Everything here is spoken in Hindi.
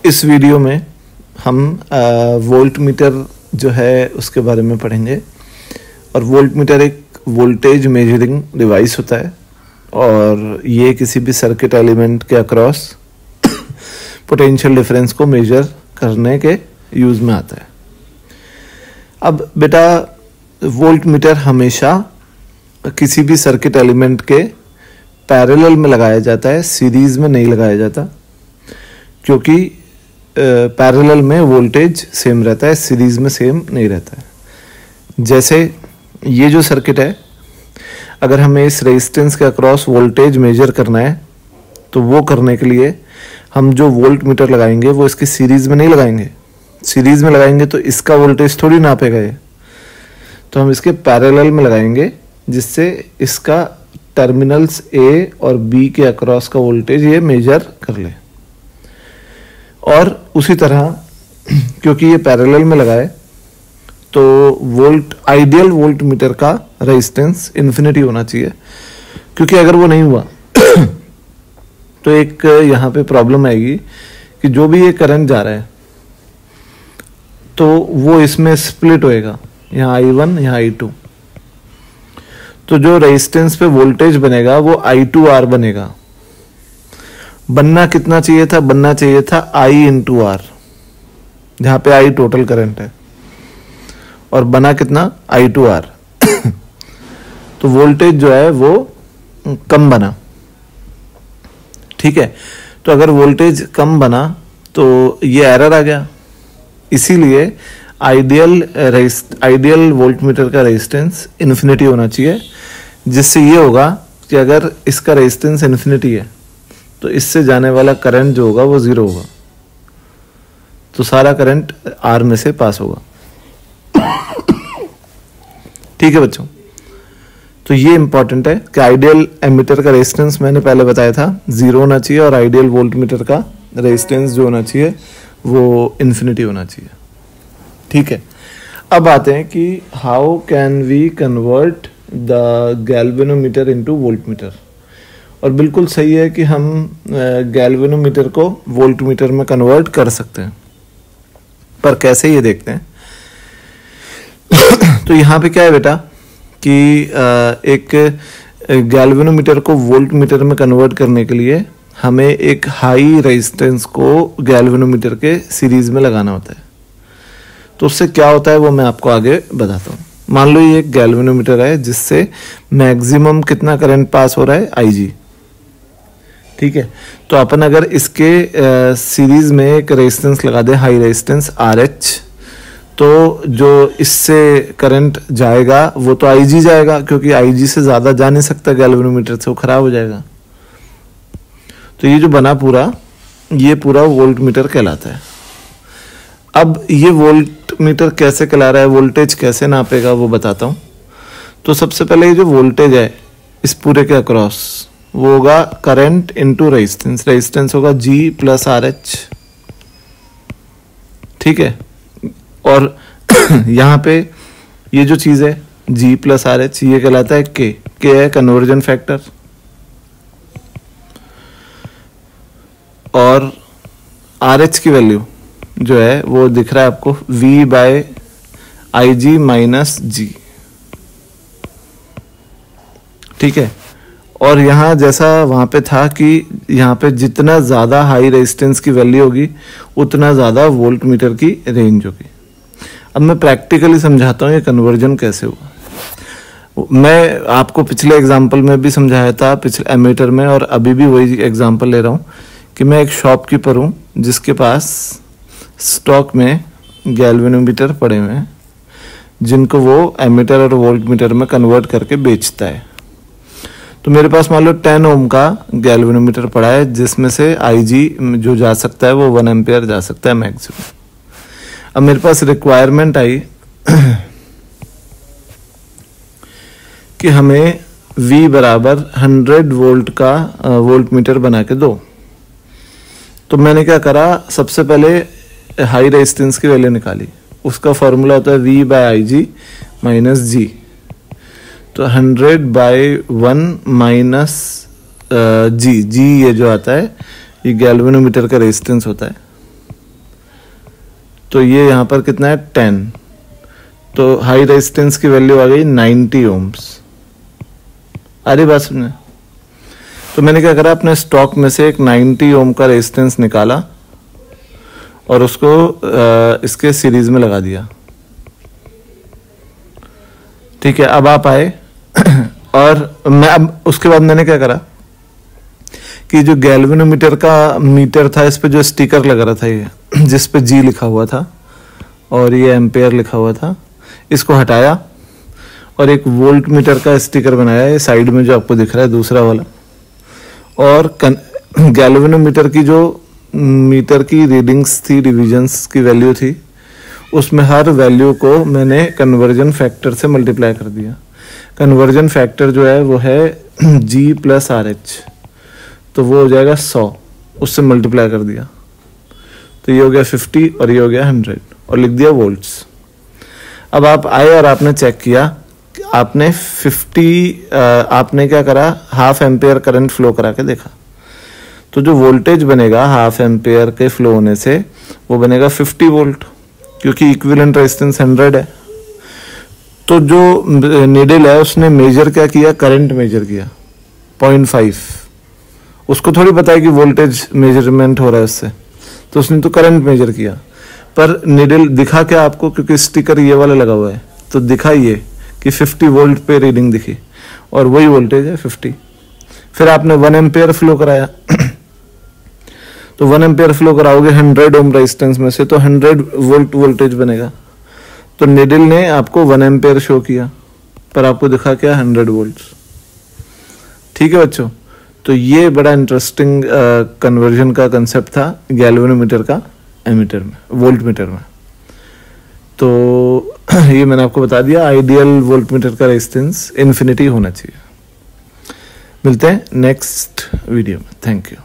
इस वीडियो में हम वोल्ट मीटर जो है उसके बारे में पढ़ेंगे। और वोल्ट मीटर एक वोल्टेज मेजरिंग डिवाइस होता है और ये किसी भी सर्किट एलिमेंट के अक्रॉस पोटेंशियल डिफरेंस को मेजर करने के यूज़ में आता है। अब बेटा वोल्ट मीटर हमेशा किसी भी सर्किट एलिमेंट के पैरेलल में लगाया जाता है, सीरीज में नहीं लगाया जाता, क्योंकि पैरेलल में वोल्टेज सेम रहता है, सीरीज में सेम नहीं रहता है। जैसे ये जो सर्किट है, अगर हमें इस रेजिस्टेंस के अक्रॉस वोल्टेज मेजर करना है तो वो करने के लिए हम जो वोल्ट मीटर लगाएंगे वो इसकी सीरीज में नहीं लगाएंगे। सीरीज में लगाएंगे तो इसका वोल्टेज थोड़ी नापेगा ये, तो हम इसके पैरेलल में लगाएंगे जिससे इसका टर्मिनल्स ए और बी के अक्रॉस का वोल्टेज ये मेजर कर ले। और उसी तरह क्योंकि ये पैरेलल में लगा है तो आइडियल वोल्ट मीटर का रेजिस्टेंस इन्फिनिटी होना चाहिए, क्योंकि अगर वो नहीं हुआ तो एक यहाँ पे प्रॉब्लम आएगी कि जो भी ये करंट जा रहा है तो वो इसमें स्प्लिट होएगा, यहाँ I1 यहाँ I2। तो जो रेजिस्टेंस पे वोल्टेज बनेगा वो I2R बनेगा। बनना कितना चाहिए था? बनना चाहिए था I इंटू R, जहाँ पे I टोटल करंट है, और बना कितना? I2R। तो वोल्टेज जो है वो कम बना। ठीक है, तो अगर वोल्टेज कम बना तो ये एरर आ गया। इसीलिए आइडियल वोल्ट मीटर का रेजिस्टेंस इन्फिनिटी होना चाहिए, जिससे ये होगा कि अगर इसका रेजिस्टेंस इन्फिनिटी है तो इससे जाने वाला करंट जो होगा वो जीरो होगा, तो सारा करंट आर में से पास होगा। ठीक है बच्चों, तो ये इंपॉर्टेंट है कि आइडियल एमीटर का रेजिस्टेंस मैंने पहले बताया था जीरो होना चाहिए, और आइडियल वोल्ट मीटर का रेजिस्टेंस जो होना चाहिए वो इन्फिनिटी होना चाहिए। ठीक है, अब आते हैं कि how can we convert the galvanometer into voltmeter. और बिल्कुल सही है कि हम गैल्वेनोमीटर को वोल्ट मीटर में कन्वर्ट कर सकते हैं, पर कैसे ये देखते हैं। तो यहाँ पे क्या है बेटा कि एक गैल्वेनोमीटर को वोल्ट मीटर में कन्वर्ट करने के लिए हमें एक हाई रेजिस्टेंस को गैल्वेनोमीटर के सीरीज में लगाना होता है। तो उससे क्या होता है वो मैं आपको आगे बताता हूँ। मान लो ये एक गैल्वेनोमीटर है जिससे मैक्सिमम कितना करंट पास हो रहा है? IG। ठीक है, तो अपन अगर इसके सीरीज में एक रेजिस्टेंस लगा दे, हाई रेजिस्टेंस RH, तो जो इससे करंट जाएगा वो तो IG जाएगा, क्योंकि IG से ज्यादा जा नहीं सकता गैल्वेनोमीटर से, वो खराब हो जाएगा। तो ये जो बना ये पूरा वोल्ट मीटर कहलाता है। अब ये वोल्ट मीटर कैसे कहला रहा है, वोल्टेज कैसे नापेगा वो बताता हूँ। तो सबसे पहले ये जो वोल्टेज है इस पूरे के अक्रॉस वो होगा करंट इनटू रेजिस्टेंस। रेजिस्टेंस होगा G प्लस RH। ठीक है, और यहाँ पे ये जो चीज है G प्लस RH ये कहलाता है K है कन्वर्जन फैक्टर, और RH की वैल्यू जो है वो दिख रहा है आपको V/IG माइनस G। ठीक है, और यहाँ जैसा वहां पे था कि यहाँ पे जितना ज्यादा हाई रेजिस्टेंस की वैल्यू होगी उतना ज्यादा वोल्ट मीटर की रेंज होगी। अब मैं प्रैक्टिकली समझाता हूँ ये कन्वर्जन कैसे हुआ। मैं आपको पिछले एग्जाम्पल में भी समझाया था, पिछले एमीटर में, और अभी भी वही एग्जाम्पल ले रहा हूँ कि मैं एक शॉपकीपर हूँ जिसके पास स्टॉक में गैल्वेनोमीटर पड़े हुए हैं जिनको वो एमीटर और वोल्ट मीटर में कन्वर्ट करके बेचता है। तो मेरे पास मान लो 10 ओम का गैल्वेनोमीटर पड़ा है जिसमें से IG जो जा सकता है वो 1 एम्पियर जा सकता है मैक्सिमम। अब मेरे पास रिक्वायरमेंट आई कि हमें V बराबर 100 वोल्ट का वोल्ट मीटर बना के दो। तो मैंने क्या करा, सबसे पहले हाई रेजिस्टेंस की वैल्यू निकाली। उसका फॉर्मूला होता है V/IG माइनस G। तो 100/1 माइनस G ये जो आता है ये गैल्वेनोमीटर का रेजिस्टेंस होता है। तो ये यहाँ पर कितना है 10, तो हाई रेजिस्टेंस की वैल्यू आ गई 90 ओम्स। अरे बात सुनने, तो मैंने क्या करा, अपने स्टॉक में से एक 90 ओम का रेजिस्टेंस निकाला और उसको इसके सीरीज में लगा दिया। ठीक है, अब आप आए और मैं अब उसके बाद मैंने क्या करा कि जो गैल्वेनोमीटर का मीटर था, इस पे जो स्टिकर लगा रहा था ये जिस पे जी लिखा हुआ था और ये एम्पेयर लिखा हुआ था, इसको हटाया और एक वोल्ट मीटर का स्टिकर बनाया, ये साइड में जो आपको दिख रहा है दूसरा वाला। और गैल्वेनोमीटर की जो मीटर की रीडिंग्स थी, डिविजन्स की वैल्यू थी, उसमें हर वैल्यू को मैंने कन्वर्जन फैक्टर से मल्टीप्लाई कर दिया। कन्वर्जन फैक्टर जो है वो है G प्लस RH, तो वो हो जाएगा 100, उससे मल्टीप्लाई कर दिया, तो ये हो गया 50 और ये हो गया 100 और लिख दिया वोल्ट्स। अब आप आए और आपने चेक किया, आपने 50 आपने क्या करा, हाफ एम्पेयर करंट फ्लो करा के देखा, तो जो वोल्टेज बनेगा हाफ एम्पेयर के फ्लो होने से वो बनेगा 50 वोल्ट, क्योंकि इक्विवेलेंट रेजिस्टेंस 100 है। तो जो नीडल है उसने मेजर क्या किया, करंट मेजर किया 0.5, उसको थोड़ी पता है कि वोल्टेज मेजरमेंट हो रहा है उससे, तो उसने तो करंट मेजर किया। पर नीडल दिखा क्या आपको, क्योंकि स्टिकर ये वाला लगा हुआ है, तो दिखा ये कि 50 वोल्ट पे रीडिंग दिखी और वही वोल्टेज है 50। फिर आपने 1 एम्पेयर फ्लो कराया तो 1 एम्पेयर फ्लो कराओगे 100 ओम रेजिस्टेंस में से, तो 100 वोल्ट वोल्टेज बनेगा। तो नीडल ने आपको 1 एम्पेयर शो किया पर आपको दिखा क्या, 100 वोल्ट। ठीक है बच्चों, तो ये बड़ा इंटरेस्टिंग कन्वर्जन का कंसेप्ट था गैल्वेनोमीटर का एमीटर में, वोल्ट मीटर में। तो ये मैंने आपको बता दिया, आइडियल वोल्ट मीटर का रेजिस्टेंस इन्फिनिटी होना चाहिए। मिलते हैं नेक्स्ट वीडियो में, थैंक यू।